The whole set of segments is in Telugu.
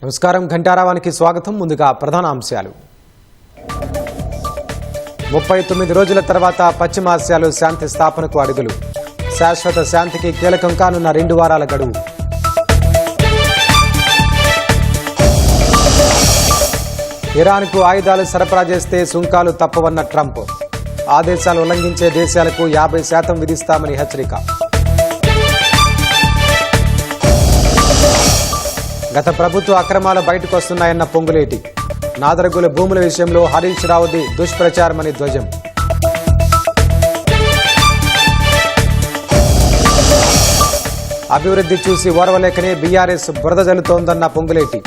నమస్కారం ఘంటారావానికి స్వాగతం. ముందుగా ప్రధాన అంశాలు. 39 రోజుల తర్వాత పశ్చిమాసియాలో శాంతి స్థాపనకు అడుగులు. శాశ్వత శాంతికి కీలకం కానున్న 2 వారాల గడువు. ఇరాన్కు ఆయుధాలు సరఫరా చేస్తే సుంకాలు తప్పవన్న ట్రంప్. ఆదేశాలు ఉల్లంఘించే దేశాలకు 50% విధిస్తామని హెచ్చరిక. గత ప్రభుత్వ అక్రమాలు బయటకు వస్తున్నాయన్న పొంగులేటి. నాదరగుల భూముల విషయంలో హరీష్ రావుది దుష్ప్రచారమని ధ్వజం. అభివృద్ధి చూసి ఓర్వలేకనే బీఆర్ఎస్ బురద జల్లుతోందన్న పొంగులేటి.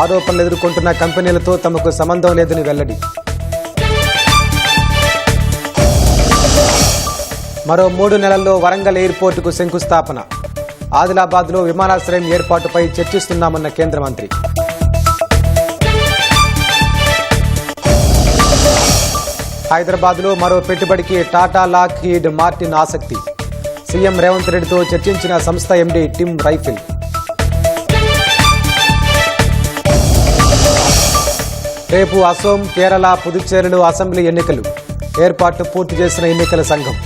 ఆరోపణలు ఎదుర్కొంటున్న కంపెనీలతో తమకు సంబంధం లేదని వెల్లడి. మరో 3 నెలల్లో వరంగల్ ఎయిర్పోర్టుకు శంకుస్థాపన. ఆదిలాబాద్లో విమానాశ్రయం ఏర్పాటుపై చర్చిస్తున్నామన్న కేంద్ర మంత్రి. హైదరాబాద్లో మరో పెట్టుబడికి టాటా లాక్హీడ్ మార్టిన్ ఆసక్తి. సీఎం రేవంత్ రెడ్డితో చర్చించిన సంస్థ ఎండీ టిమ్ రైఫిల్. రేపు అసోం, కేరళ, పుదుచ్చేరిలో అసెంబ్లీ ఎన్నికలు. ఏర్పాట్లు పూర్తి చేసిన ఎన్నికల సంఘం.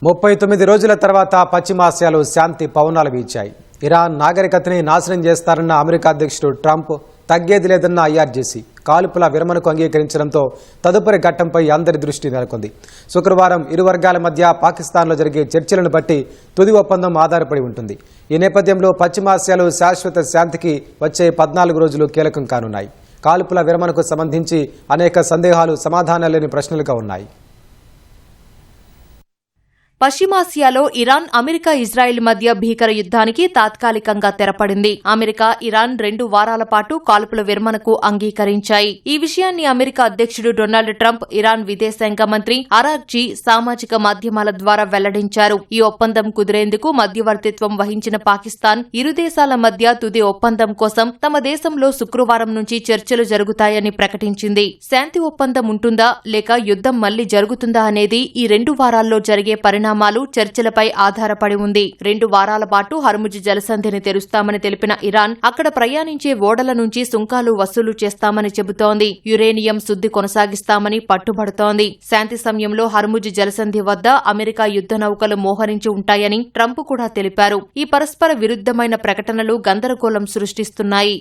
ముప్పై 39 రోజుల తర్వాత పశ్చిమాసియాలో శాంతి పవనాలు వీచాయి. ఇరాన్ నాగరికతని నాశనం చేస్తారన్న అమెరికా అధ్యక్షుడు ట్రంప్, తగ్గేది లేదన్న ఐఆర్జీసీ కాల్పుల విరమణకు అంగీకరించడంతో తదుపరి ఘట్టంపై అందరి దృష్టి నెలకొంది. శుక్రవారం ఇరు వర్గాల మధ్య పాకిస్తాన్లో జరిగే చర్చలను బట్టి తుది ఒప్పందం ఆధారపడి ఉంటుంది. ఈ నేపథ్యంలో పశ్చిమాసియాలో శాశ్వత శాంతికి వచ్చే 14 రోజులు కీలకం కానున్నాయి. కాల్పుల విరమణకు సంబంధించి అనేక సందేహాలు సమాధానాలు లేని ప్రశ్నలుగా ఉన్నాయి. పశ్చిమాసియాలో ఇరాన్, అమెరికా, ఇజ్రాయెల్ మధ్య భీకర యుద్ధానికి తాత్కాలికంగా తెరపడింది. అమెరికా, ఇరాన్ 2 వారాల పాటు కాల్పుల విరమణకు అంగీకరించాయి. ఈ విషయాన్ని అమెరికా అధ్యక్షుడు డొనాల్డ్ ట్రంప్, ఇరాన్ విదేశాంగ మంత్రి అరాగ్జీ సామాజిక మాధ్యమాల ద్వారా వెల్లడించారు. ఈ ఒప్పందం కుదిరేందుకు మధ్యవర్తిత్వం వహించిన పాకిస్తాన్ ఇరు దేశాల మధ్య తుది ఒప్పందం కోసం తమ దేశంలో శుక్రవారం నుంచి చర్చలు జరుగుతాయని ప్రకటించింది. శాంతి ఒప్పందం ఉంటుందా లేక యుద్ధం మళ్లీ జరుగుతుందా అనేది ఈ 2 వారాల్లో జరిగే పరిణామాలు చర్చలపై ఆధారపడి ఉంది. 2 వారాల పాటు హర్ముజ్ జలసంధిని తెరుస్తామని తెలిపిన ఇరాన్ అక్కడ ప్రయాణించే ఓడల నుంచి సుంకాలు వసూలు చేస్తామని చెబుతోంది. యురేనియం శుద్ధి కొనసాగిస్తామని పట్టుబడుతోంది. శాంతి సమయంలో హర్ముజ్ జలసంధి వద్ద అమెరికా యుద్ధ నౌకలు మోహరించి ఉంటాయని ట్రంప్ కూడా తెలిపారు. ఈ పరస్పర విరుద్ధమైన ప్రకటనలు గందరగోళం సృష్టిస్తున్నాయి.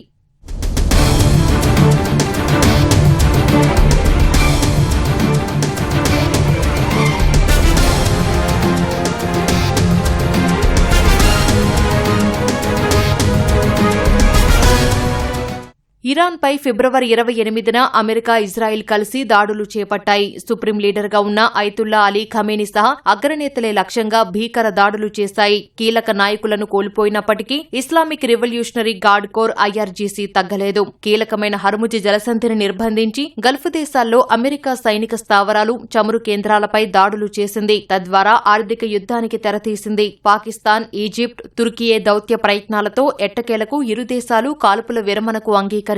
ఇరాన్పై ఫిబ్రవరి 28న అమెరికా, ఇజ్రాయెల్ కలిసి దాడులు చేపట్టాయి. సుప్రీం లీడర్గా ఉన్న అయతుల్లా అలీ ఖమేనీ సహా అగ్రనేతలే లక్ష్యంగా భీకర దాడులు చేశాయి. కీలక నాయకులను కోల్పోయినప్పటికీ Islamic revolutionary guard corps IRGC తగ్గలేదు. కీలకమైన హర్ముజ్ జలసంధిని నిర్బంధించి గల్ఫ్ దేశాల్లో అమెరికా సైనిక స్థావరాలు, చమురు కేంద్రాలపై దాడులు చేసింది. తద్వారా ఆర్థిక యుద్ధానికి తెరతీసింది. పాకిస్తాన్, ఈజిప్ట్, తుర్కియే దౌత్య ప్రయత్నాలతో ఎట్టకేలకు ఇరు దేశాలు కాల్పుల విరమణకు అంగీకరించాయి.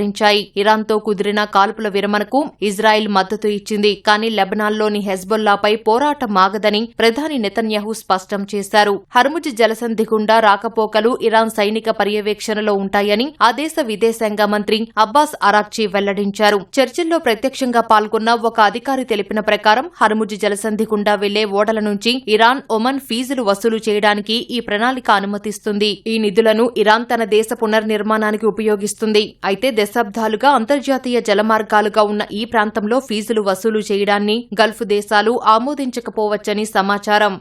ఇరాన్తో కుదిరిన కాల్పుల విరమణకు ఇజ్రాయెల్ మద్దతు ఇచ్చింది. కానీ లెబనాన్లోని హెజ్బొల్లాపై పోరాటం ఆగదని ప్రధాని నెతన్యాహు స్పష్టం చేశారు. హర్ముజ్ జలసంధి గుండా రాకపోకలు ఇరాన్ సైనిక పర్యవేక్షణలో ఉంటాయని ఆ దేశ విదేశాంగ మంత్రి అబ్బాస్ అరాగ్జీ వెల్లడించారు. చర్చల్లో ప్రత్యక్షంగా పాల్గొన్న ఒక అధికారి తెలిపిన ప్రకారం హర్ముజ్ జలసంధి గుండా వెళ్లే ఓడల నుంచి ఇరాన్, ఒమన్ ఫీజులు వసూలు చేయడానికి ఈ ప్రణాళిక అనుమతిస్తుంది. ఈ నిధులను ఇరాన్ తన దేశ పునర్నిర్మాణానికి ఉపయోగిస్తుంది. అయితే దశాబ్దాలుగా అంతర్జాతీయ జలమార్గాలుగా ఉన్న ఈ ప్రాంతంలో ఫీజులు వసూలు చేయడాన్ని గల్ఫ్ దేశాలు ఆమోదించకపోవచ్చని సమాచారం.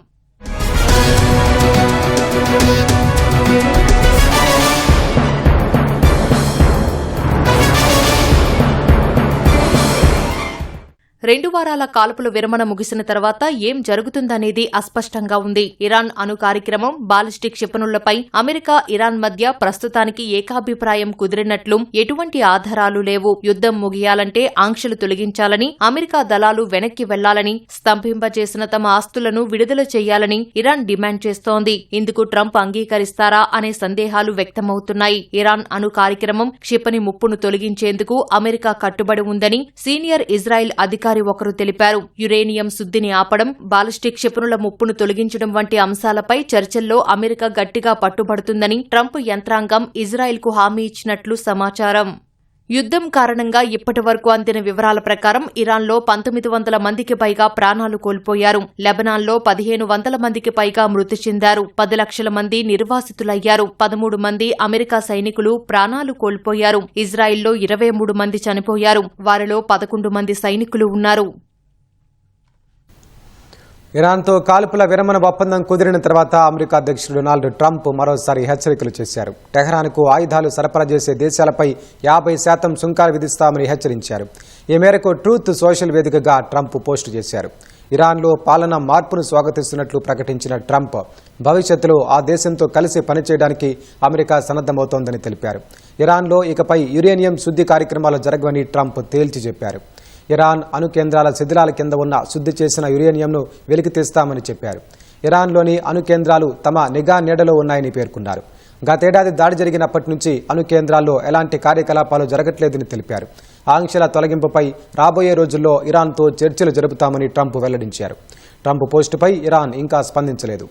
రెండు వారాల కాల్పుల విరమణ ముగిసిన తర్వాత ఏం జరుగుతుందనేది అస్పష్టంగా ఉంది. ఇరాన్ అణు కార్యక్రమం, బాలిస్టిక్ క్షిపణులపై అమెరికా, ఇరాన్ మధ్య ప్రస్తుతానికి ఏకాభిప్రాయం కుదిరినట్లు ఎటువంటి ఆధారాలు లేవు. యుద్ధం ముగియాలంటే ఆంక్షలు తొలగించాలని, అమెరికా దళాలు వెనక్కి వెళ్లాలని, స్తంభింపజేసిన తమ ఆస్తులను విడుదల చేయాలని ఇరాన్ డిమాండ్ చేస్తోంది. ఇందుకు ట్రంప్ అంగీకరిస్తారా అనే సందేహాలు వ్యక్తమవుతున్నాయి. ఇరాన్ అణు కార్యక్రమం, క్షిపణి ముప్పును తొలగించేందుకు అమెరికా కట్టుబడి ఉందని సీనియర్ ఇజ్రాయెల్ అధికారి అధికారి ఒకరు తెలిపారు. యురేనియం శుద్ధిని ఆపడం, బాలిస్టిక్ క్షిపణుల ముప్పును తొలగించడం వంటి అంశాలపై చర్చల్లో అమెరికా గట్టిగా పట్టుబడుతుందని ట్రంప్ యంత్రాంగం ఇజ్రాయెల్కు హామీ ఇచ్చినట్లు సమాచారం. యుద్ధం కారణంగా ఇప్పటివరకు అందిన వివరాల ప్రకారం ఇరాన్లో 1900 మందికి పైగా ప్రాణాలు కోల్పోయారు. లెబనాన్లో 1500 మందికి పైగా మృతి చెందారు. 10 లక్షల మంది నిర్వాసితులయ్యారు. 13 మంది అమెరికా సైనికులు ప్రాణాలు కోల్పోయారు. ఇజ్రాయెల్లో 23 మంది చనిపోయారు. వారిలో 11 మంది సైనికులు ఉన్నారు. ఇరాన్తో కాల్పుల విరమణ ఒప్పందం కుదిరిన తర్వాత అమెరికా అధ్యక్షుడు డొనాల్డ్ ట్రంప్ మరోసారి హెచ్చరికలు చేశారు. టెహ్రాన్కు ఆయుధాలు సరఫరా చేసే దేశాలపై 50% సుంకాలు విధిస్తామని హెచ్చరించారు. ఈ మేరకు ట్రూత్ సోషల్ వేదికగా ట్రంప్ పోస్టు చేశారు. ఇరాన్లో పాలనా మార్పును స్వాగతిస్తున్నట్లు ప్రకటించిన ట్రంప్ భవిష్యత్తులో ఆ దేశంతో కలిసి పనిచేయడానికి అమెరికా సన్నద్దమవుతోందని తెలిపారు. ఇరాన్లో ఇకపై యురేనియం శుద్ధి కార్యక్రమాలు జరగవని ట్రంప్ తేల్చి చెప్పారు. ఇరాన్ అణు కేంద్రాల శిథిలాల కింద ఉన్న శుద్ధి చేసిన యురేనియంను వెలికితీస్తామని చెప్పారు. ఇరాన్లోని అణు కేంద్రాలు తమ నిఘా నీడలో ఉన్నాయని పేర్కొన్నారు. గతేడాది దాడి జరిగినప్పటి నుంచి అణు కేంద్రాల్లో ఎలాంటి కార్యకలాపాలు జరగట్లేదని తెలిపారు. ఆంక్షల తొలగింపుపై రాబోయే రోజుల్లో ఇరాన్తో చర్చలు జరుపుతామని ట్రంప్ వెల్లడించారు. ట్రంప్ పోస్టుపై ఇరాన్ ఇంకా స్పందించలేదు.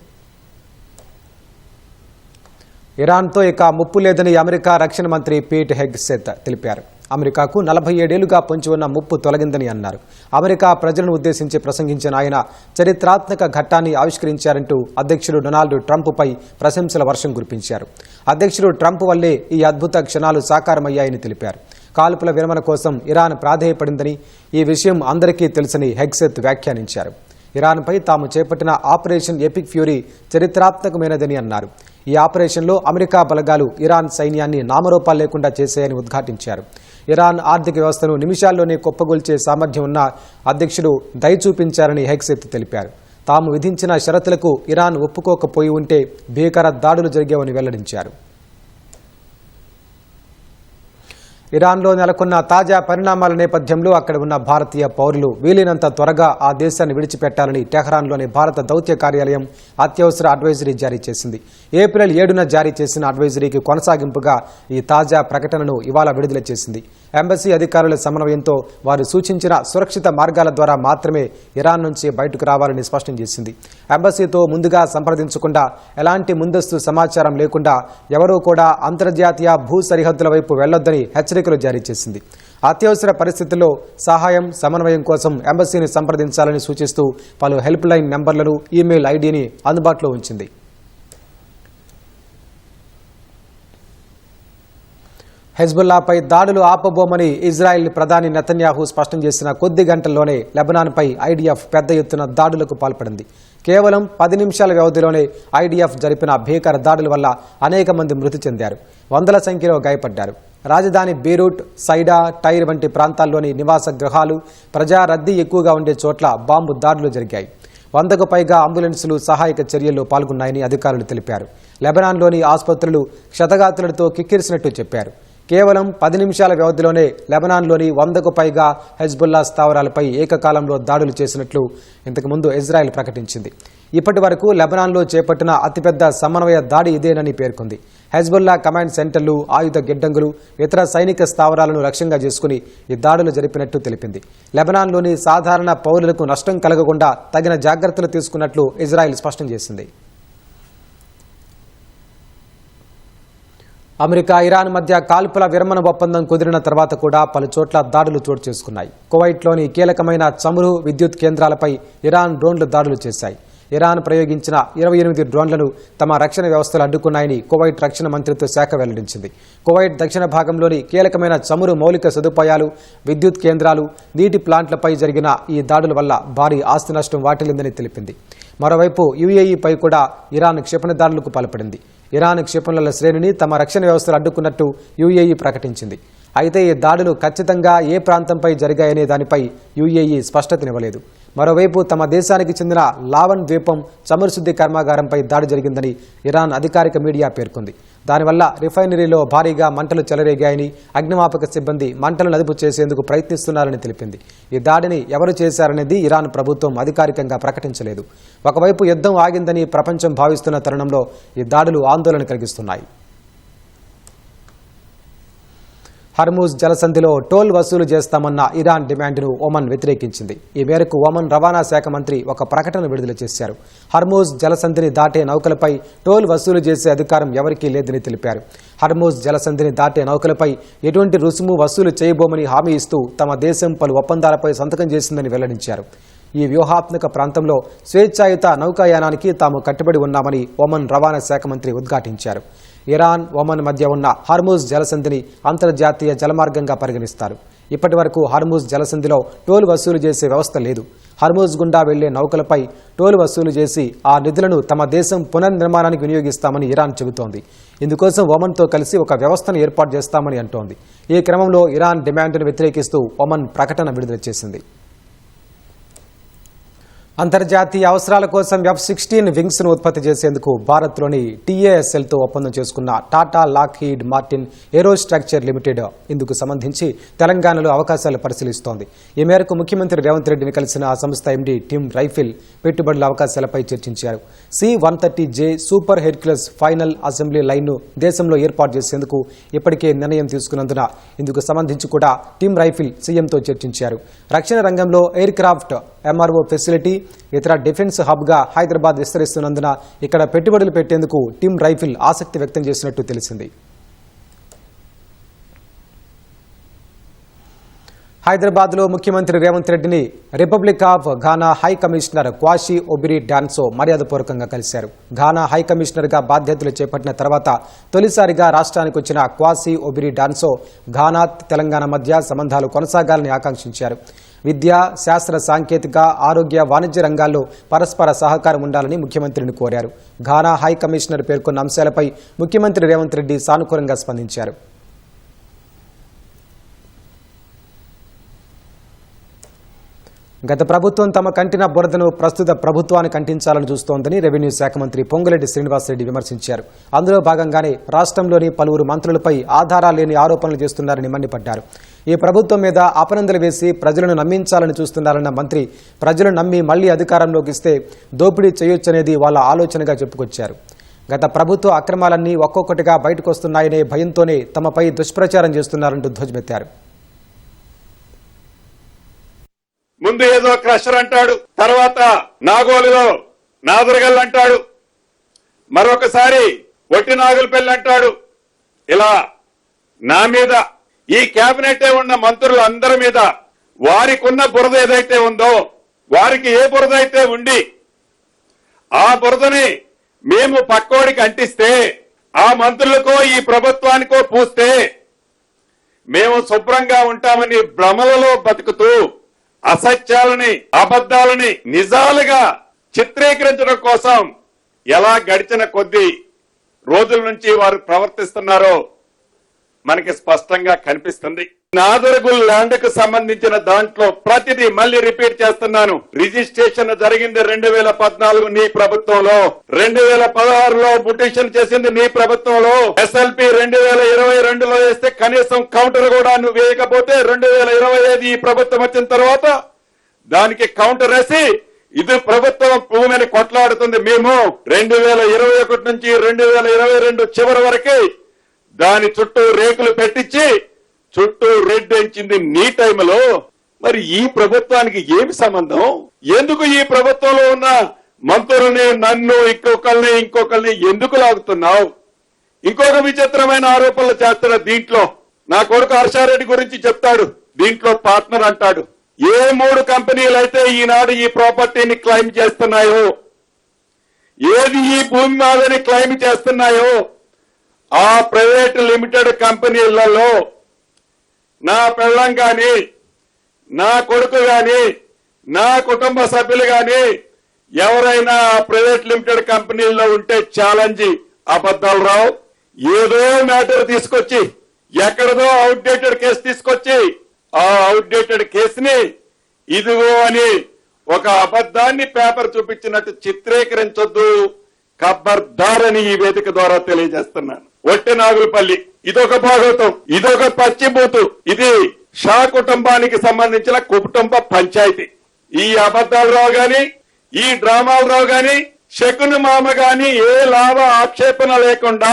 ఇరాన్తో ఇక ముప్పు లేదని అమెరికా రక్షణ మంత్రి పీట్ హెగ్సెత్ తెలిపారు. అమెరికాకు 47 ఏళ్లుగా పొంచి ఉన్న ముప్పు తొలగిందని అన్నారు. అమెరికా ప్రజలను ఉద్దేశించి ప్రసంగించిన ఆయన చరిత్రాత్మక ఘట్టాన్ని ఆవిష్కరించారంటూ అధ్యక్షుడు డొనాల్డ్ ట్రంప్పై ప్రశంసల వర్షం కురిపించారు. అధ్యక్షుడు ట్రంప్ వల్లే ఈ అద్భుత క్షణాలు సాకారమయ్యాయని తెలిపారు. కాల్పుల విరమణ కోసం ఇరాన్ ప్రాధేయపడిందని, ఈ విషయం అందరికీ తెలుసని హెగ్సెత్ వ్యాఖ్యానించారు. ఇరాన్పై తాము చేపట్టిన ఆపరేషన్ ఎపిక్ ఫ్యూరీ చరిత్రాత్మకమైనదని అన్నారు. ఈ ఆపరేషన్లో అమెరికా బలగాలు ఇరాన్ సైన్యాన్ని నామరూపాలు లేకుండా చేశాయని ఉద్ఘాటించారు. ఇరాన్ ఆర్థిక వ్యవస్థను నిమిషాల్లోనే కుప్పగొల్చే సామర్థ్యం ఉన్న అధ్యక్షుడు దయ చూపించారని హెగ్సెత్ తెలిపారు. తాము విధించిన షరతులకు ఇరాన్ ఒప్పుకోకపోయి ఉంటే భీకర దాడులు జరిగేవని వెల్లడించారు. ఇరాన్లో నెలకొన్న తాజా పరిణామాల నేపథ్యంలో అక్కడ ఉన్న భారతీయ పౌరులు వీలైనంత త్వరగా ఆ దేశాన్ని విడిచిపెట్టాలని టెహ్రాన్లోని భారత దౌత్య కార్యాలయం అత్యవసర అడ్వైజరీ జారీ చేసింది. ఏప్రిల్ 7న జారీ చేసిన అడ్వైజరీకి కొనసాగింపుగా ఈ తాజా ప్రకటనను ఇవాళ విడుదల చేసింది. ఎంబసీ అధికారుల సమన్వయంతో వారు సూచించిన సురక్షిత మార్గాల ద్వారా మాత్రమే ఇరాన్ నుంచి బయటకు రావాలని స్పష్టం చేసింది. ఎంబసీతో ముందుగా సంప్రదించకుండా, ఎలాంటి ముందస్తు సమాచారం లేకుండా ఎవరూ కూడా అంతర్జాతీయ భూ సరిహద్దుల వైపు వెళ్లొద్దని హెచ్చరికలు జారీ చేసింది. అత్యవసర పరిస్థితుల్లో సహాయం, సమన్వయం కోసం ఎంబసీని సంప్రదించాలని సూచిస్తూ పలు హెల్ప్ లైన్ నెంబర్లను, ఈమెయిల్ ఐడీని అందుబాటులో ఉంచింది. హెజ్బుల్లాపై దాడులు ఆపబోమని ఇజ్రాయెల్ ప్రధాని నెతన్యాహు స్పష్టం చేసిన కొద్ది గంటల్లోనే లెబనాన్పై ఐడిఎఫ్ పెద్ద ఎత్తున దాడులకు పాల్పడింది. కేవలం 10 నిమిషాల వ్యవధిలోనే ఐడిఎఫ్ జరిపిన భీకర దాడుల వల్ల అనేక మంది మృతి చెందారు, వందల సంఖ్యలో గాయపడ్డారు. రాజధాని బీరూట్, సైడా, టైర్ వంటి ప్రాంతాల్లోని నివాస గృహాలు, ప్రజా రద్దీ ఎక్కువగా ఉండే చోట్ల బాంబు దాడులు జరిగాయి. 100కు పైగా అంబులెన్సులు సహాయక చర్యల్లో పాల్గొన్నాయని అధికారులు తెలిపారు. లెబనాన్లోని ఆసుపత్రులు క్షతగాత్రులతో కిక్కిరిసినట్టు చెప్పారు. కేవలం 10 నిమిషాల వ్యవధిలోనే లెబనాన్లోని 100కు పైగా హెజ్బుల్లా స్థావరాలపై ఏకకాలంలో దాడులు చేసినట్లు ఇంతకుముందు ఇజ్రాయెల్ ప్రకటించింది. ఇప్పటి వరకు లెబనాన్లో చేపట్టిన అతిపెద్ద సమన్వయ దాడి ఇదేనని పేర్కొంది. హెజ్బుల్లా కమాండ్ సెంటర్లు, ఆయుధ గిడ్డంగులు, ఇతర సైనిక స్థావరాలను లక్ష్యంగా చేసుకుని ఈ దాడులు జరిపినట్టు తెలిపింది. లెబనాన్లోని సాధారణ పౌరులకు నష్టం కలగకుండా తగిన జాగ్రత్తలు తీసుకున్నట్లు ఇజ్రాయెల్ స్పష్టం చేసింది. అమెరికా, ఇరాన్ మధ్య కాల్పుల విరమణ ఒప్పందం కుదిరిన తర్వాత కూడా పలు చోట్ల దాడులు చోటు చేసుకున్నాయి. కువైట్లోని కీలకమైన చమురు, విద్యుత్ కేంద్రాలపై ఇరాన్ డ్రోన్లు దాడులు చేశాయి. ఇరాన్ ప్రయోగించిన 28 డ్రోన్లను తమ రక్షణ వ్యవస్థలు అడ్డుకున్నాయని కువైట్ రక్షణ మంత్రిత్వ శాఖ వెల్లడించింది. కువైట్ దక్షిణ భాగంలోని కీలకమైన చమురు మౌలిక సదుపాయాలు, విద్యుత్ కేంద్రాలు, నీటి ప్లాంట్లపై జరిగిన ఈ దాడుల వల్ల భారీ ఆస్తి నష్టం వాటిల్లిందని తెలిపింది. మరోవైపు యుఏఈపై కూడా ఇరాన్ క్షిపణి దాడులకు పాల్పడింది. ఇరాన్ క్షిపణుల శ్రేణిని తమ రక్షణ వ్యవస్థలు అడ్డుకున్నట్టు యుఏఈ ప్రకటించింది. అయితే ఈ దాడులు ఖచ్చితంగా ఏ ప్రాంతంపై జరిగాయనే దానిపై యుఏఈ స్పష్టతనివ్వలేదు. మరోవైపు తమ దేశానికి చెందిన లావన్ ద్వీపం చమురు శుద్ధి కర్మాగారంపై దాడి జరిగిందని ఇరాన్ అధికారిక మీడియా పేర్కొంది. దానివల్ల రిఫైనరీలో భారీగా మంటలు చెలరేగాయని, అగ్నిమాపక సిబ్బంది మంటలను అదుపు చేసేందుకు ప్రయత్నిస్తున్నారని తెలిపింది. ఈ దాడిని ఎవరు చేశారనేది ఇరాన్ ప్రభుత్వం అధికారికంగా ప్రకటించలేదు. ఒకవైపు యుద్ధం ఆగిందని ప్రపంచం భావిస్తున్న తరుణంలో ఈ దాడులు ఆందోళన కలిగిస్తున్నాయి. హర్మూజ్ జలసంధిలో టోల్ వసూలు చేస్తామన్న ఇరాన్ డిమాండ్ను ఒమన్ వ్యతిరేకించింది. ఈ మేరకు ఒమన్ రవాణా శాఖ మంత్రి ఒక ప్రకటన విడుదల చేశారు. హర్మూజ్ జలసంధిని దాటే నౌకలపై టోల్ వసూలు చేసే అధికారం ఎవరికీ లేదని తెలిపారు. హర్మూజ్ జలసంధిని దాటే నౌకలపై ఎటువంటి రుసుము వసూలు చేయబోమని హామీ ఇస్తూ తమ దేశం పలు ఒప్పందాలపై సంతకం చేసిందని వెల్లడించారు. ఈ వ్యూహాత్మక ప్రాంతంలో స్వేచ్ఛాయుత నౌకాయానానికి తాము కట్టుబడి ఉన్నామని ఒమన్ రవాణా శాఖ మంత్రి ఉద్ఘాటించారు. ఇరాన్, ఒమన్ మధ్య ఉన్న హర్మూజ్ జలసంధిని అంతర్జాతీయ జలమార్గంగా పరిగణిస్తారు. ఇప్పటి వరకు హర్మూజ్ జలసంధిలో టోల్ వసూలు చేసే వ్యవస్థ లేదు. హర్మూజ్ గుండా వెళ్లే నౌకలపై టోల్ వసూలు చేసి ఆ నిధులను తమ దేశం పునర్నిర్మాణానికి వినియోగిస్తామని ఇరాన్ చెబుతోంది. ఇందుకోసం ఒమన్తో కలిసి ఒక వ్యవస్థను ఏర్పాటు చేస్తామని అంటోంది. ఈ క్రమంలో ఇరాన్ డిమాండ్ను వ్యతిరేకిస్తూ ఒమన్ ప్రకటన విడుదల చేసింది. అంతర్జాతీయ అవసరాల కోసం F-16 వింగ్స్ ను ఉత్పత్తి చేసేందుకు భారత్లోని TASLతో ఒప్పందం చేసుకున్న టాటా లాక్హీడ్ మార్టిన్ ఏరోస్ట్రక్చర్ లిమిటెడ్ ఇందుకు సంబంధించి తెలంగాణలో అవకాశాలు పరిశీలిస్తోంది. ఈ మేరకు ముఖ్యమంత్రి రేవంత్ రెడ్డిని కలిసిన ఆ సంస్థ ఎండీ టిమ్ రైఫిల్ పెట్టుబడుల అవకాశాలపై చర్చించారు. C-130J super Hercules final assembly లైన్ను దేశంలో ఏర్పాటు చేసేందుకు ఇప్పటికే నిర్ణయం తీసుకున్నందున ఇందుకు సంబంధించి కూడా టిమ్ రైఫిల్ సీఎంతో చర్చించారు. రక్షణ రంగంలో ఎయిర్ క్రాఫ్ట్ MRO ఫెసిలిటీ ఇతర డిఫెన్స్ హబ్గా హైదరాబాద్ విస్తరిస్తున్నందున ఇక్కడ పెట్టుబడులు పెట్టేందుకు టిమ్ రైఫిల్ ఆసక్తి వ్యక్తం చేసినట్టు తెలిసింది. హైదరాబాద్లో ముఖ్యమంత్రి రేవంత్ రెడ్డిని republic of Ghana high commissioner Kwasi Obiri Danso మర్యాదపూర్వకంగా కలిశారు. ఘానా హై కమిషనర్గా బాధ్యతలు చేపట్టిన తర్వాత తొలిసారిగా రాష్ట్రానికి వచ్చిన క్వాషీ ఒబిరి డాన్సో ఘానా, తెలంగాణ మధ్య సంబంధాలు కొనసాగాలని ఆకాంక్షించారు. విద్య, శాస్త్ర సాంకేతిక, ఆరోగ్య, వాణిజ్య రంగాల్లో పరస్పర సహకారం ఉండాలని ముఖ్యమంత్రిని కోరారు. ఘానా హై కమిషనర్ పేర్కొన్న అంశాలపై ముఖ్యమంత్రి రేవంత్ రెడ్డి సానుకూలంగా స్పందించారు. గత ప్రభుత్వం తమ కంటిన బురదను ప్రస్తుత ప్రభుత్వానికి అంటించాలని చూస్తోందని రెవెన్యూ శాఖ మంత్రి పొంగులేటి శ్రీనివాసరెడ్డి విమర్శించారు. అందులో భాగంగానే రాష్ట్రంలోని పలువురు మంత్రులపై ఆధారాలు లేని ఆరోపణలు చేస్తున్నారని మండిపడ్డారు. ఈ ప్రభుత్వం మీద అపనందలు వేసి ప్రజలను నమ్మించాలని చూస్తున్నారన్న మంత్రి ప్రజలు నమ్మి మళ్లీ అధికారంలోకి ఇస్తే దోపిడీ చేయొచ్చనేది వాళ్ళ ఆలోచనగా చెప్పుకొచ్చారు. గత ప్రభుత్వ అక్రమాలన్నీ ఒక్కొక్కటిగా బయటకొస్తున్నాయనే భయంతోనే తమపై దుష్ప్రచారం చేస్తున్నారంటూ ధ్వజమెత్తారు. ముందు ఏదో క్రషర్ అంటాడు, తర్వాత నాగోలులో నాదురగల్ అంటాడు, మరొకసారి వట్టి నాగులపల్లి అంటాడు. ఇలా నా మీద, ఈ కేబినెట్ ఉన్న మంత్రులందరి మీద వారికి ఉన్న బురద ఏదైతే ఉందో, వారికి ఏ బురద అయితే ఉండి ఆ బురదని మేము పక్కోడికి అంటిస్తే, ఆ మంత్రులకో ఈ ప్రభుత్వానికో పూస్తే మేము శుభ్రంగా ఉంటామని భ్రమలలో బతుకుతూ అసత్యాలని, అబద్దాలని నిజాలుగా చిత్రీకరించడం కోసం ఎలా గడిచిన కొద్ది రోజుల నుంచి వారు ప్రవర్తిస్తున్నారో మనకి స్పష్టంగా కనిపిస్తుంది. నాదరగుల్ ల్యాండ్ కు సంబంధించిన దాంట్లో ప్రతిదీ మళ్ళీ రిపీట్ చేస్తున్నాను. రిజిస్ట్రేషన్ జరిగింది 2014 నీ ప్రభుత్వంలో, 2016లో ముటేషన్ చేసింది నీ ప్రభుత్వంలో, SLP 2022లో వేస్తే కనీసం కౌంటర్ కూడా నువ్వు వేయకపోతే 2025 ఈ ప్రభుత్వం వచ్చిన తర్వాత దానికి కౌంటర్ వేసి ఇది ప్రభుత్వం భూమిని కొట్లాడుతుంది. మేము 2021 నుంచి 2022 చివరి వరకు దాని చుట్టూ రేకులు పెట్టించి చుట్టూ రెడ్ ఎంచింది నీ టైంలో. మరి ఈ ప్రభుత్వానికి ఏమి సంబంధం? ఎందుకు ఈ ప్రభుత్వంలో ఉన్న మంత్రుల్ని, నన్ను, ఇంకొకరిని ఎందుకు లాగుతున్నావు? ఇంకొక విచిత్రమైన ఆరోపణలు చేస్తున్న దీంట్లో నా కొడుకు హర్షారెడ్డి గురించి చెప్తాడు. దీంట్లో పార్ట్నర్ అంటాడు. ఏ 3 కంపెనీలు అయితే ఈనాడు ఈ ప్రాపర్టీని క్లెయిమ్ చేస్తున్నాయో, ఏది ఈ భూమి మాదని క్లెయిమ్ చేస్తున్నాయో, ఆ ప్రైవేట్ లిమిటెడ్ కంపెనీలలో నా పెళ్ళం గాని, నా కొడుకు గాని, నా కుటుంబ సభ్యులు గాని ఎవరైనా ప్రైవేట్ లిమిటెడ్ కంపెనీల్లో ఉంటే ఛాలెంజ్, అబద్దాలు రావు. ఏదో మ్యాటర్ తీసుకొచ్చి, ఎక్కడదో అవుట్డేటెడ్ కేసు తీసుకొచ్చి ఆ అవుట్డేటెడ్ కేసుని ఇదిగో అని ఒక అబద్దాన్ని పేపర్ చూపించినట్టు చిత్రీకరించొద్దు, ఖబర్దార్ అని ఈ వేదిక ద్వారా తెలియజేస్తున్నాను. వట్టి నాగులపల్లి ఇదొక భాగవతం, ఇదొక పచ్చిబూతు. ఇది షా కుటుంబానికి సంబంధించిన కుటుంబ పంచాయతీ. ఈ అబద్దాలు రావు గాని, ఈ డ్రామాలు రావు గాని, శకుని మామ గాని ఏ లాభ ఆక్షేపణ లేకుండా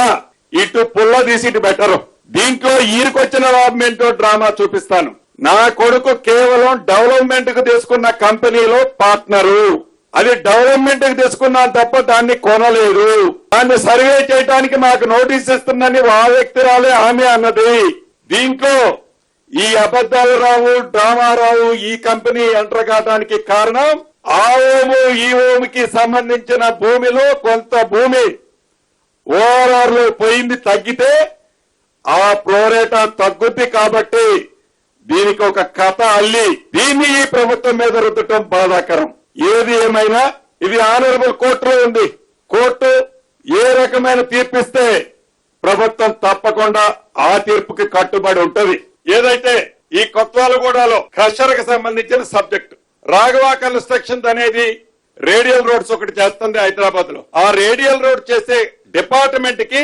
ఇటు పుల్ల తీసి ఇటు బెటరు. దీంట్లో ఈరికొచ్చిన లాభం ఏంటో డ్రామా చూపిస్తాను. నా కొడుకు కేవలం డెవలప్మెంట్ కు తీసుకున్న కంపెనీలో పార్ట్నరు. అది డెవలప్మెంట్ కి తీసుకున్నాను తప్ప దాన్ని కొనలేదు. దాన్ని సర్వే చేయడానికి మాకు నోటీస్ ఇస్తుందని ఆ వ్యక్తిరాలే ఆమె అన్నది. దీంట్లో ఈ అబద్దాలు రావు, డ్రామా రావు. ఈ కంపెనీ ఎంటర్ కావడానికి కారణం ఆ ఓము ఈ ఓముకి సంబంధించిన భూమిలో కొంత భూమి ఓఆర్ఆర్ లో పోయింది, తగ్గితే ఆ ప్రోరేటా తగ్గుద్ది. కాబట్టి దీనికి ఒక కథ అల్లి దీన్ని ఈ ప్రభుత్వం మీద రుద్దటం బాధాకరం. ఏది ఏమైనా ఇది ఆనరబుల్ కోర్టులో ఉంది. కోర్టు ఏ రకమైన తీర్పిస్తే ప్రభుత్వం తప్పకుండా ఆ తీర్పుకి కట్టుబడి ఉంటది. ఏదైతే ఈ కొత్వాలగూడలో క్రషర్ కి సంబంధించిన సబ్జెక్ట్, రాఘవ కన్స్ట్రక్షన్స్ అనేది రేడియల్ రోడ్స్ ఒకటి చేస్తుంది హైదరాబాద్ లో. ఆ రేడియల్ రోడ్ చేసే డిపార్ట్మెంట్ కి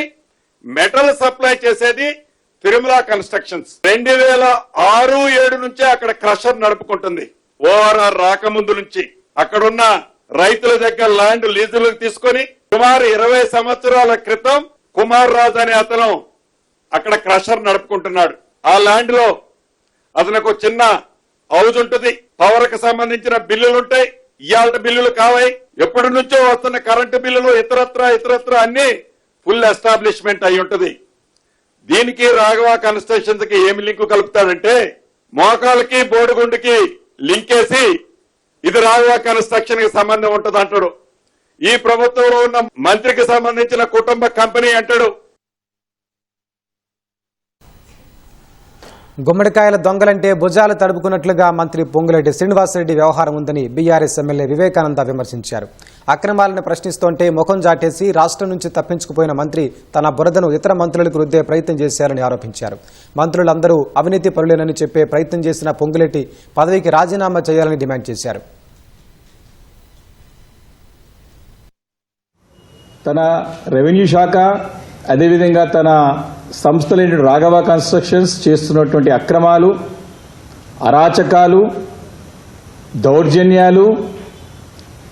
మెటల్ సప్లై చేసేది తిరుమల కన్స్ట్రక్షన్స్. 2006-7 నుంచే అక్కడ క్రషర్ నడుపుకుంటుంది. ఓఆర్ఆర్ రాకముందు నుంచి అక్కడున్న రైతుల దగ్గర ల్యాండ్ లీజులకు తీసుకుని సుమారు 20 సంవత్సరాల క్రితం కుమార్ రాజ్ అనే అతను అక్కడ క్రషర్ నడుపుకుంటున్నాడు. ఆ ల్యాండ్ లో అతనికి చిన్న హౌజ్ ఉంటుంది. పవర్ కు సంబంధించిన బిల్లులు ఉంటాయి. ఇవాళ బిల్లులు కావాయి, ఎప్పటి నుంచో వస్తున్న కరెంటు బిల్లులు ఇతరత్ర అన్ని ఫుల్ ఎస్టాబ్లిష్మెంట్ అయి ఉంటది. దీనికి రాఘవ కన్స్ట్రక్షన్స్ కి ఏమి లింకు కలుపుతాడంటే మోకాలకి బోడిగుండుకి లింకేసి ఇది రాఘవ కన్స్ట్రక్షన్ కి సంబంధం ఉంటది అంటాడు. ఈ ప్రభుత్వంలో ఉన్న మంత్రికి సంబంధించిన కుటుంబ కంపెనీ అంటాడు. గుమ్మడికాయల దొంగలంటే భుజాలు తడుపుకున్నట్లుగా మంత్రి పొంగులేటి శ్రీనివాసరెడ్డి వ్యవహారం ఉందని బీఆర్ఎస్ ఎమ్మెల్యే వివేకానంద విమర్శించారు. అక్రమాలను ప్రశ్నిస్తుంటే ముఖం చాటేసి రాష్ట్రం నుంచి తప్పించుకుపోయిన మంత్రి తన బురదను ఇతర మంత్రులకు రుద్దే ప్రయత్నం చేశారని ఆరోపించారు. మంత్రులందరూ అవినీతి పరులేనని చెప్పే ప్రయత్నం చేసిన పొంగులేటి పదవికి రాజీనామా చేయాలని డిమాండ్ చేశారు. తన రెవెన్యూ శాఖ అదేవిధంగా తన సంస్థలైన రాఘవ కన్స్ట్రక్షన్స్ చేస్తున్నటువంటి అక్రమాలు, అరాచకాలు, దౌర్జన్యాలు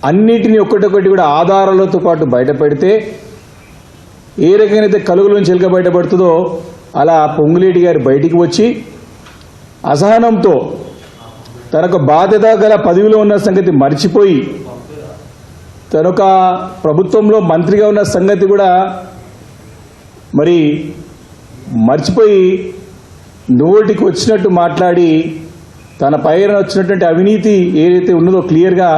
అన్నిటినీ ఒక్కటొక్కటి కూడా ఆధారాలతో పాటు బయటపెడితే ఏ రకమైనైతే కలుగులోంచి ఎలుక బయటపడుతుందో అలా పొంగులేటి గారు బయటికి వచ్చి అసహనంతో తనకు బాధ్యత గల పదవిలో ఉన్న సంగతి మర్చిపోయి తనొక ప్రభుత్వంలో మంత్రిగా ఉన్న సంగతి కూడా మరి మర్చిపోయి నోటికి వచ్చినట్టు మాట్లాడి తన పైన వచ్చినటువంటి అవినీతి ఏదైతే ఉన్నదో క్లియర్గా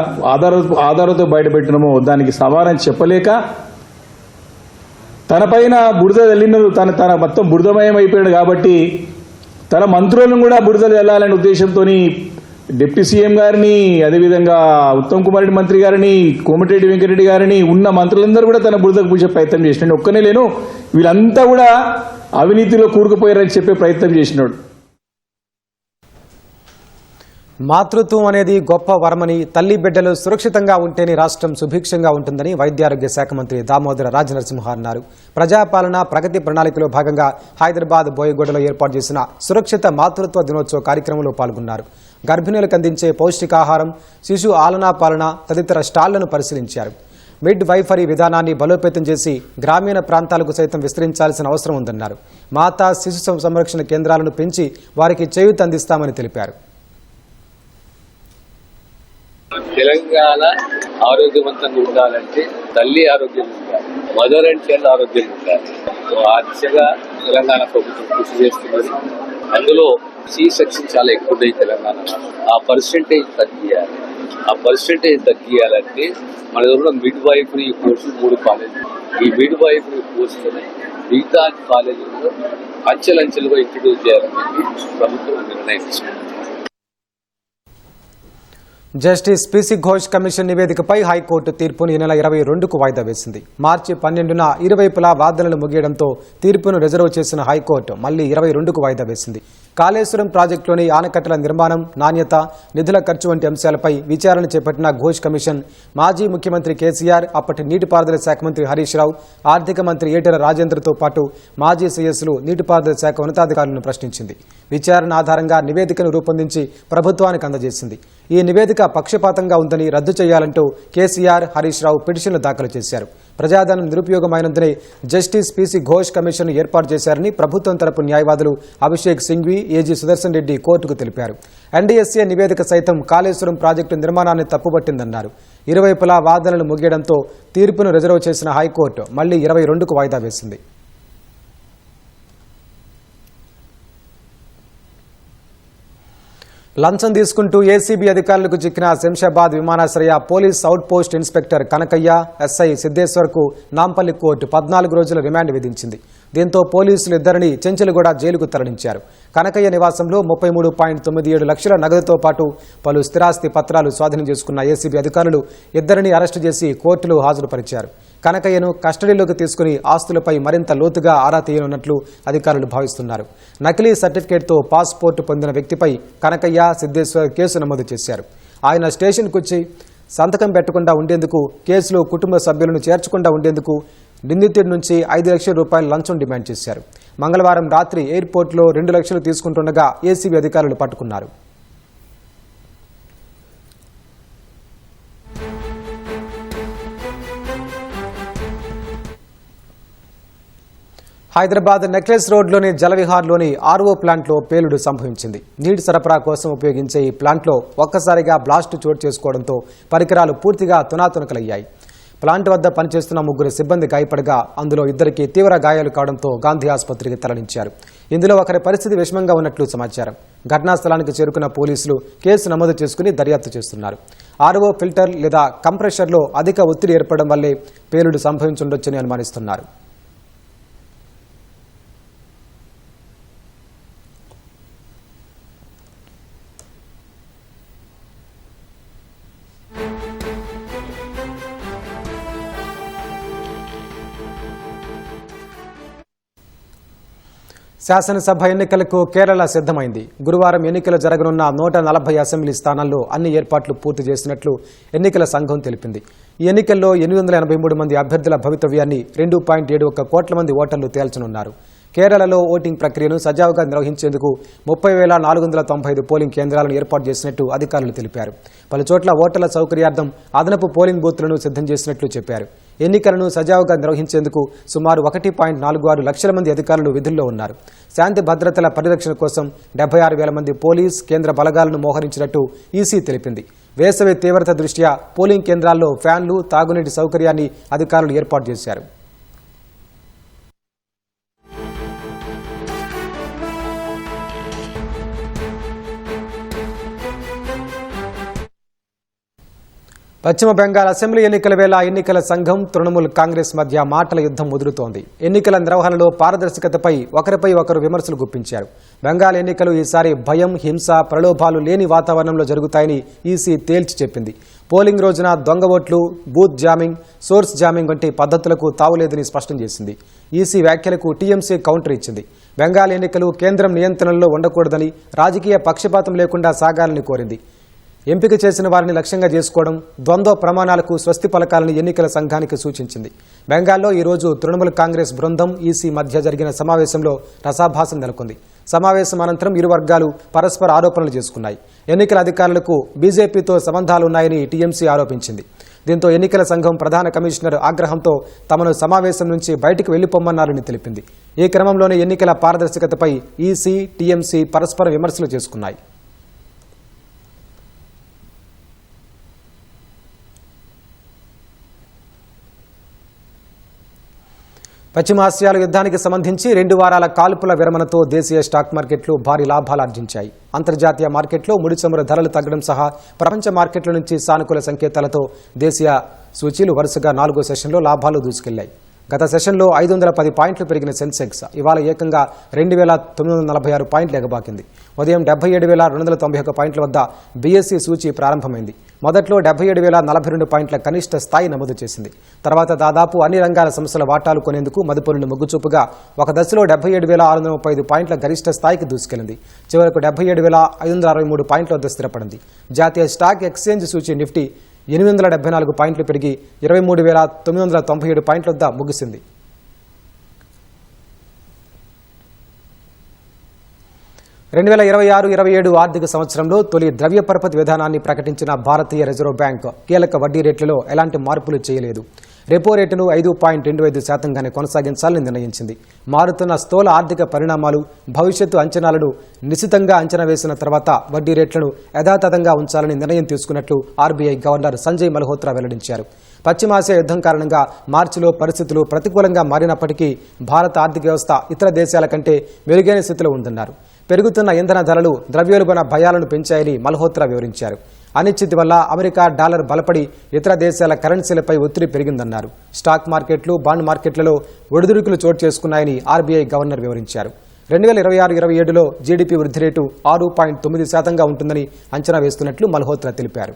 ఆధారాలతో బయటపెట్టినమో దానికి సమాధానం చెప్పలేక తన పైన బురద వెళ్ళినది తన మొత్తం బురదమయం అయిపోయాడు. కాబట్టి తన మంత్రులను కూడా బురదలు వెళ్ళాలనే ఉద్దేశంతో డిప్యూటీ సీఎం గారిని, అదేవిధంగా ఉత్తమ్ కుమార్ రెడ్డి మంత్రి గారిని, కోమటిరెడ్డి వెంకటరెడ్డి గారిని, ఉన్న మంత్రులందరూ కూడా తన బురదకు పూసే ప్రయత్నం చేసినాడు. ఒక్కనే లేను, వీళ్ళంతా కూడా అవినీతిలో కూరుకుపోయారని చెప్పే ప్రయత్నం చేసినాడు. మాతృత్వం అనేది గొప్ప వరమని, తల్లి బిడ్డలు సురక్షితంగా ఉంటేనే రాష్ట్రం సుభిక్షంగా ఉంటుందని వైద్యారోగ్య శాఖ మంత్రి దామోదర రాజనరసింహ అన్నారు. ప్రజాపాలన ప్రగతి ప్రణాళికలో భాగంగా హైదరాబాద్ బోయగూడలో ఏర్పాటు చేసిన సురక్షిత మాతృత్వ దినోత్సవ కార్యక్రమంలో పాల్గొన్నారు. గర్భిణులకు అందించే పౌష్టికాహారం, శిశు ఆలనా పాలన తదితర స్టాళ్లను పరిశీలించారు. మిడ్ వైఫరీ విధానాన్ని బలోపేతం చేసి గ్రామీణ ప్రాంతాలకు సైతం విస్తరించాల్సిన అవసరం ఉందన్నారు. మాతా శిశు సంరక్షణ కేంద్రాలను పెంచి వారికి చేయూత అందిస్తామని తెలిపారు. తెలంగాణ ఆరోగ్యవంతంగా ఉండాలంటే తల్లి ఆరోగ్యంగా ఉండాలి, మదర్ అండ్ చైల్డ్ ఆరోగ్యంగా ఉండాలి. ఆ దిశగా తెలంగాణ ప్రభుత్వం కృషి చేస్తున్నది. అందులో సి సెక్షన్ చాలా ఎక్కువ ఉన్నాయి తెలంగాణలో. ఆ పర్సెంటేజ్ తగ్గియాలంటే మన దగ్గర మిడ్ వైఫరీ కోర్సులు 3 కాలేజీలు. ఈ మిడ్ వైఫరీ కోర్సులని మిగతా కాలేజీల్లో అంచెలంచెలుగా ఇంట్రడ్యూస్ చేయాలని ప్రభుత్వం నిర్ణయించింది. జస్టిస్ పీసీ ఘోష్ కమిషన్ నివేదికపై హైకోర్టు తీర్పును ఈ నెల 22కు వాయిదా వేసింది. మార్చి 12న ఇరువైపులా వాదనలు ముగియడంతో తీర్పును రిజర్వ్ చేసిన హైకోర్టు మళ్లీ 22కు వాయిదా వేసింది. కాళేశ్వరం ప్రాజెక్టులోని ఆనకట్టల నిర్మాణం, నాణ్యత, నిధుల ఖర్చు వంటి అంశాలపై విచారణ చేపట్టిన ఘోష్ కమిషన్ మాజీ ముఖ్యమంత్రి కేసీఆర్, అప్పటి నీటిపారుదల శాఖ మంత్రి హరీష్ రావు, ఆర్థిక మంత్రి ఈటెల రాజేంద్రతో పాటు మాజీ సీఎస్లు, నీటిపారుదల శాఖ ఉన్నతాధికారులను ప్రశ్నించింది. విచారణ ఆధారంగా నివేదికను రూపొందించి ప్రభుత్వానికి అందజేసింది. ఈ నివేదిక పక్షపాతంగా ఉందని రద్దు చేయాలంటూ కేసీఆర్, హరీష్ రావు పిటిషన్లు దాఖలు చేశారు. ప్రజాధనం నిరుపయోగమైనందునే జస్టిస్ పీసీ ఘోష్ కమిషన్ ఏర్పాటు చేశారని ప్రభుత్వం తరపు న్యాయవాదులు అభిషేక్ సింఘ్వి, ఏజీ సుదర్శన్ రెడ్డి కోర్టుకు తెలిపారు. ఎన్డీఎస్ఏ నివేదిక సైతం కాళేశ్వరం ప్రాజెక్టు నిర్మాణాన్ని తప్పుపట్టిందన్నారు. ఇరువైపులా వాదనలు ముగియడంతో తీర్పును రిజర్వ్ చేసిన హైకోర్టు మళ్లీ 22కు వాయిదా వేసింది. లంచం తీసుకుంటూ ఏసీబీ అధికారులకు చిక్కిన శంషాబాద్ విమానాశ్రయ police outpost inspector Kanakayya, SI సిద్దేశ్వర్కు నాంపల్లి కోర్టు 14 రోజుల రిమాండ్ విధించింది. దీంతో పోలీసులు ఇద్దరిని చెంచలగూడ జైలుకు తరలించారు. కనకయ్య నివాసంలో 33.97 లక్షల నగదుతో పాటు పలు స్థిరాస్తి పత్రాలు స్వాధీనం చేసుకున్న ఏసీబీ అధికారులు ఇద్దరిని అరెస్టు చేసి కోర్టులో హాజరుపరిచారు. కనకయ్యను కస్టడీలోకి తీసుకుని ఆస్తులపై మరింత లోతుగా ఆరా తీయనున్నట్లు అధికారులు భావిస్తున్నారు. నకిలీ సర్టిఫికేట్తో పాస్పోర్టు పొందిన వ్యక్తిపై కనకయ్య, సిద్దేశ్వర్ కేసు నమోదు చేశారు. ఆయన స్టేషన్కొచ్చి సంతకం పెట్టకుండా ఉండేందుకు, కేసులో కుటుంబ సభ్యులను చేర్చకుండా ఉండేందుకు నిందితుడి నుంచి 5 లక్షల రూపాయల లంచం డిమాండ్ చేశారు. మంగళవారం రాత్రి ఎయిర్పోర్టులో 2 లక్షలు తీసుకుంటుండగా ఏసీబీ అధికారులు పట్టుకున్నారు. హైదరాబాద్ నెక్లెస్ రోడ్లోని జలవిహార్లోని ఆర్ఓ ప్లాంట్లో పేలుడు సంభవించింది. నీటి సరఫరా కోసం ఉపయోగించే ఈ ప్లాంట్లో ఒక్కసారిగా బ్లాస్ట్ చోటు చేసుకోవడంతో పరికరాలు పూర్తిగా తునాతునకలయ్యాయి. ప్లాంట్ వద్ద పనిచేస్తున్న 3 సిబ్బంది గాయపడగా అందులో 2కి తీవ్ర గాయాలు కావడంతో గాంధీ ఆసుపత్రికి తరలించారు. ఇందులో ఒకరి పరిస్థితి విషమంగా ఉన్నట్లు సమాచారం. ఘటనా స్థలానికి చేరుకున్న పోలీసులు కేసు నమోదు చేసుకుని దర్యాప్తు చేస్తున్నారు. ఆర్ఓ ఫిల్టర్ లేదా కంప్రెషర్లో అధిక ఒత్తిడి ఏర్పడడం వల్లే పేలుడు సంభవించుండొచ్చని అనుమానిస్తున్నారు. శాసనసభ ఎన్నికలకు కేరళ సిద్ధమైంది. గురువారం ఎన్నికలు జరగనున్న 140 అసెంబ్లీ స్థానాల్లో అన్ని ఏర్పాట్లు పూర్తి చేసినట్లు ఎన్నికల సంఘం తెలిపింది. ఈ ఎన్నికల్లో 883 మంది అభ్యర్థుల భవితవ్యాన్ని 2.71 కోట్ల మంది ఓటర్లు తేల్చనున్నారు. కేరళలో ఓటింగ్ ప్రక్రియను సజావుగా నిర్వహించేందుకు 30,495 పోలింగ్ కేంద్రాలను ఏర్పాటు చేసినట్టు అధికారులు తెలిపారు. పలుచోట్ల ఓటర్ల సౌకర్యార్థం అదనపు పోలింగ్ బూత్లను సిద్ధం చేసినట్లు చెప్పారు. ఎన్నికలను సజావుగా నిర్వహించేందుకు సుమారు 1.46 లక్షల మంది అధికారులు విధుల్లో ఉన్నారు. శాంతి భద్రతల పరిరక్షణ కోసం 76,000 మంది పోలీస్ కేంద్ర బలగాలను మోహరించినట్టు ఈసీ తెలిపింది. వేసవి తీవ్రత దృష్ట్యా పోలింగ్ కేంద్రాల్లో ఫ్యాన్లు, తాగునీటి సౌకర్యాన్ని అధికారులు ఏర్పాటు చేశారు. పశ్చిమ బెంగాల్ అసెంబ్లీ ఎన్నికల వేళ ఎన్నికల సంఘం, తృణమూల్ కాంగ్రెస్ మధ్య మాటల యుద్ధం ముదురుతోంది. ఎన్నికల నిర్వహణలో పారదర్శకతపై ఒకరిపై ఒకరు విమర్శలు గుప్పించారు. బెంగాల్ ఎన్నికలు ఈసారి భయం, హింస, ప్రలోభాలు లేని వాతావరణంలో జరుగుతాయని ఈసీ తేల్చి చెప్పింది. పోలింగ్ రోజున దొంగ ఓట్లు, బూత్ జామింగ్, సోర్స్ జామింగ్ వంటి పద్ధతులకు తావులేదని స్పష్టం చేసింది. ఈసీ వ్యాఖ్యలకు టీఎంసీ కౌంటర్ ఇచ్చింది. బెంగాల్ ఎన్నికలు కేంద్రం నియంత్రణలో ఉండకూడదని, రాజకీయ పక్షపాతం లేకుండా సాగాలని కోరింది. ఎంపిక చేసిన వారిని లక్ష్యంగా చేసుకోవడం, ద్వంద్వ ప్రమాణాలకు స్వస్తి పలకాలని ఎన్నికల సంఘానికి సూచించింది. బెంగాల్లో ఈరోజు తృణమూల్ కాంగ్రెస్ బృందం, ఈసీ మధ్య జరిగిన సమావేశంలో రసాభాసం నెలకొంది. సమావేశం అనంతరం ఇరు వర్గాలు పరస్పర ఆరోపణలు చేసుకున్నాయి. ఎన్నికల అధికారులకు బీజేపీతో సంబంధాలున్నాయని టీఎంసీ ఆరోపించింది. దీంతో ఎన్నికల సంఘం ప్రధాన కమిషనర్ ఆగ్రహంతో తమను సమావేశం నుంచి బయటకు వెళ్లిపోమ్మన్నారని తెలిపింది. ఈ క్రమంలోనే ఎన్నికల పారదర్శకతపై ఈసీ, టీఎంసీ పరస్పర విమర్శలు చేసుకున్నాయి. పశ్చిమాసియాలో యుద్ధానికి సంబంధించి 2 వారాల కాల్పుల విరమణతో దేశీయ స్టాక్ మార్కెట్లు భారీ లాభాలు ఆర్జించాయి. అంతర్జాతీయ మార్కెట్లో ముడి చమురు ధరలు తగ్గడం సహా ప్రపంచ మార్కెట్ల నుంచి సానుకూల సంకేతాలతో దేశీయ సూచీలు వరుసగా 4వ సెషన్లో లాభాలు దూసుకెళ్లాయి. గత సెషన్లో 510 పాయింట్లు పెరిగిన సెన్సెక్స్ ఇవాళ ఏకంగా 2,946 పాయింట్లు ఎగబాకింది. ఉదయం 77,291 పాయింట్ల వద్ద బీఎస్సీ సూచీ ప్రారంభమైంది. మొదట్లో 77,042 పాయింట్ల కనిష్ట స్థాయి నమోదు చేసింది. తర్వాత దాదాపు అన్ని రంగాల సంస్థల వాటాలు కొనేందుకు మదుపరులను మొగ్గుచూపుగా ఒక దశలో 77,635 పాయింట్ల గరిష్ట స్థాయికి దూసుకెళ్లింది. చివరకు 77,563 పాయింట్ల వద్ద స్థిరపడింది. జాతీయ స్టాక్ ఎక్స్చేంజ్ సూచీ నిఫ్టీ 874 పాయింట్లు పెరిగి 23,997 పాయింట్ల వద్ద ముగిసింది. రెండు 2026-27 ఆర్థిక సంవత్సరంలో తొలి ద్రవ్య పరపతి విధానాన్ని ప్రకటించిన భారతీయ రిజర్వ్ బ్యాంక్ కీలక వడ్డీ రేట్లలో ఎలాంటి మార్పులు చేయలేదు. రెపో రేటును 5.25%గానే కొనసాగించాలని నిర్ణయించింది. మారుతున్న స్థూల ఆర్థిక పరిణామాలు, భవిష్యత్తు అంచనాలను నిశితంగా అంచనా వేసిన తర్వాత వడ్డీ రేట్లను యథాతథంగా ఉంచాలని నిర్ణయం తీసుకున్నట్లు ఆర్బీఐ గవర్నర్ సంజయ్ మల్హోత్రా వెల్లడించారు. పశ్చిమాసియా యుద్ధం కారణంగా మార్చిలో పరిస్థితులు ప్రతికూలంగా మారినప్పటికీ భారత ఆర్థిక వ్యవస్థ ఇతర దేశాల కంటే మెరుగైన స్థితిలో ఉందన్నారు. పెరుగుతున్న ఇంధన ధరలు ద్రవ్యోల్బణ భయాలను పెంచాయని మల్హోత్రా వివరించారు. అనిశ్చితి వల్ల అమెరికా డాలర్ బలపడి ఇతర దేశాల కరెన్సీలపై ఒత్తిడి పెరిగిందన్నారు. స్టాక్ మార్కెట్లు, బాండ్ మార్కెట్లలో ఒడిదుడుకులు చోటు చేసుకున్నాయని ఆర్బీఐ గవర్నర్ వివరించారు. 2026-27లో జీడీపీ వృద్ధి రేటు 6.9%గా ఉంటుందని అంచనా వేస్తున్నట్లు మల్హోత్రా తెలిపారు.